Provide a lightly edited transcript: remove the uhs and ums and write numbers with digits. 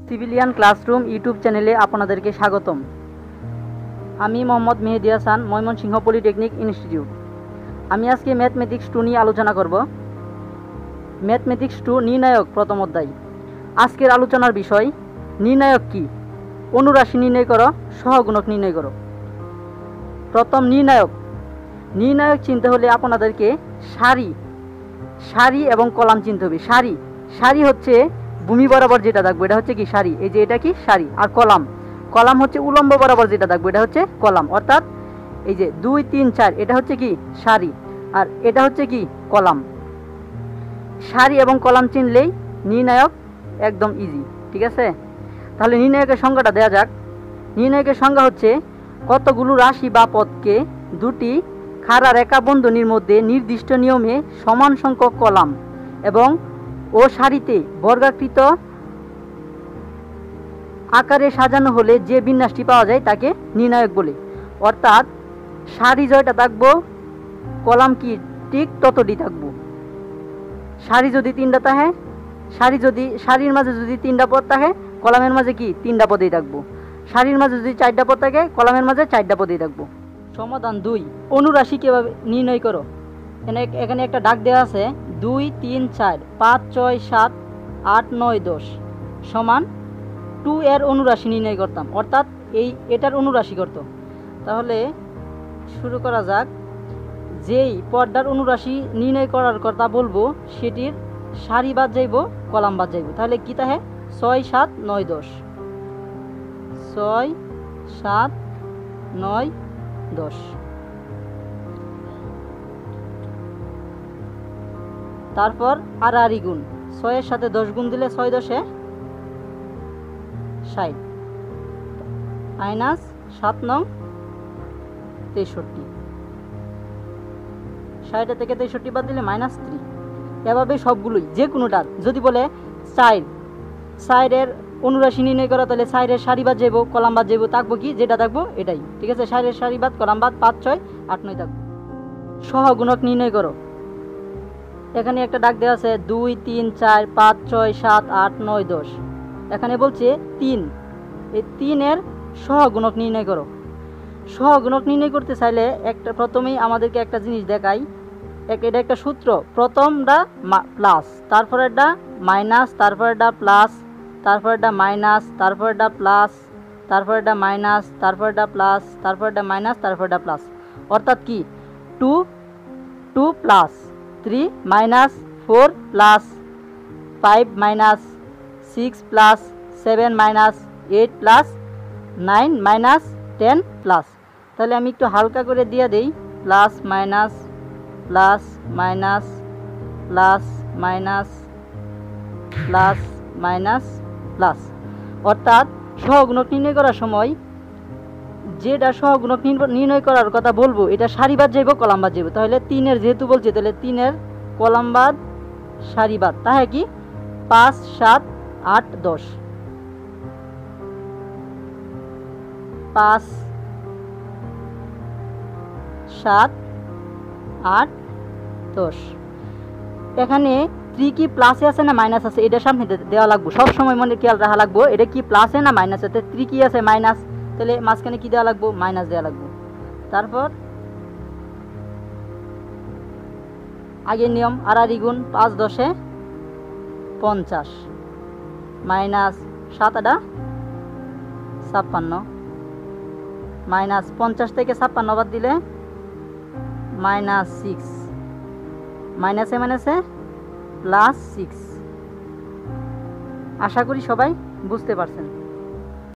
Civilian classroom YouTube চ্যানেলে আপনাদেরকে স্বাগতম। আমি মোহাম্মদ মেহেদি হাসান, ময়মনসিংহ পলিটেকনিক ইনস্টিটিউট। আমি আজকে ম্যাথমেটিক্স-2 নিয়ে আলোচনা করব। ম্যাথমেটিক্স-2 নির্ণায়ক প্রথম অধ্যায়। আজকের আলোচনার বিষয় নির্ণায়ক কি? অনুরাশি নির্ণয় করো, সহগুণক নির্ণয় করো। প্রথম নির্ণায়ক। নির্ণায়ক চিনতে হলে আপনাদেরকে সারি এবং কলাম চিনতে হবে। সারি হচ্ছে ভূমি বরাবর যেটা থাকবে এটা হচ্ছে কি সারি, এই যে এটা কি সারি। আর কলাম হচ্ছে উলম্ব বরাবর যেটা থাকবে এটা হচ্ছে কলাম। অর্থাৎ এই যে 2, 3, 4 এটা হচ্ছে কি সারি, আর এটা হচ্ছে কি কলাম। সারি এবং কলাম চিনলেই নির্ণায়ক একদম ইজি, ঠিক আছে? তাহলে নির্ণায়কের সংজ্ঞাটা দেওয়া যাক। নির্ণায়কের সংজ্ঞা হচ্ছে কতগুলো রাশি বা পদকে দুটি খাড়া রেখা বন্ধনীর মধ্যে নির্দিষ্ট নিয়মে সমান সংখ্যক কলাম এবং ও সারিতে বর্গাকৃত আকারে সাজানো হলে যে বিন্যাসটি পাওয়া যায় তাকে নির্ণায়ক বলে। অর্থাৎ সারি জয়টা থাকবো, কলাম কি ঠিক ততটি থাকবো। সারি যদি 3টা থাকে, সারির মাঝে যদি 3টা পদ থাকে, কলামের মাঝে কি 3টা পদেই থাকবো। সারির মাঝে যদি 4টা পদ থাকে, কলামের মাঝে 4টা পদেই থাকবো। সমাধান 2। অনুরাশি কিভাবে নির্ণয় করো? এখানে একটা ডাক দেওয়া আছে 2, 3, 4, 5, 6, 7, 8, 9, 10 সমান 2 এর অনুরাশি নির্ণয় করতাম, অর্থাৎ এটার অনুরাশি করত। তাহলে শুরু করা যাক। যেই পদটার অনুরাশি নির্ণয় করার কথা বলবো সেটির সারি বাদ যাইব, কলাম বাদ যাইব। তাহলে কি তাহে 6, 7, 9, 10 6, 7, 9, 10। তারপর আড়াআড়ি গুণ, 6 এর সাথে 10 গুণ দিলে 6 10 60 মাইনাস 7 9 63। 60 থেকে 63 বাদ দিলে -3। এভাবে সবগুলোই যে কোনোটার যদি বলে 4 এর অনুরাশি নির্ণয় করা, তাহলে 4 এর সারি বাদ যাইব, কলাম বাদ যাইব, থাকবো কি যেটা থাকবো এটাই, ঠিক আছে? 4 এর সারি বাদ, কলাম বাদ, 5 6 8 9 থাকবো। সহগুণক নির্ণয় করো। এখানে একটা ডাক দেওয়া আছে 2, 3, 4, 5, 6, 7, 8, 9, 10। এখানে বলছে 3, এই 3 এর সহগুণক নির্ণয় করো। সহগুণক নির্ণয় করতে চাইলে প্রথমেই আমাদেরকে একটা জিনিস দেখাই। এটা একটা সূত্র। প্রথমটা প্লাস, তারপরেরটা মাইনাস, তারপরেরটা প্লাস, তারপরেরটা মাইনাস, তারপরেরটা প্লাস, তারপরেরটা মাইনাস, তারপরেরটা প্লাস, তারপরেরটা মাইনাস, তারপরেরটা প্লাস। অর্থাৎ কি 2 plus 3 minus 4 plus 5 minus 6 plus 7 minus 8 plus 9 minus 10 plus. তাহলে আমি একটু হালকা করে দিয়ে দেই, plus minus plus minus plus minus plus minus plus. অর্থাৎ সহগুণক নির্ণয় করার সময় যেটা সহগুণক নির্ণয় করার কথা বলবো এটা সারি বাদ যাইব, কলাম বাদ যাইব। তাহলে 3 এর যেহেতু বলছে, তাহলে 3 এর কলাম বাদ সারি বাদ, তাহলে কি 5 7 8 10 5 7 8 10। এখানে 3 কি প্লাসে আছে না মাইনাস আছে এটা সামনে দেওয়া লাগবে, সবসময় মনে খেয়াল রাখা লাগবে এটা কি প্লাসে না মাইনাসে। 3 কি আছে মাইনাস, তাহলে মাঝখানে কি দেওয়া লাগবে মাইনাস দেওয়া লাগবে। তারপর আগের নিয়ম আড়াআড়ি গুণ, 5 10 50 মাইনাস 7 8 56 মাইনাস 50 থেকে 56 বাদ দিলে -6 মাইনাসে মাইনাসে +6। আশা করি সবাই বুঝতে পারছেন।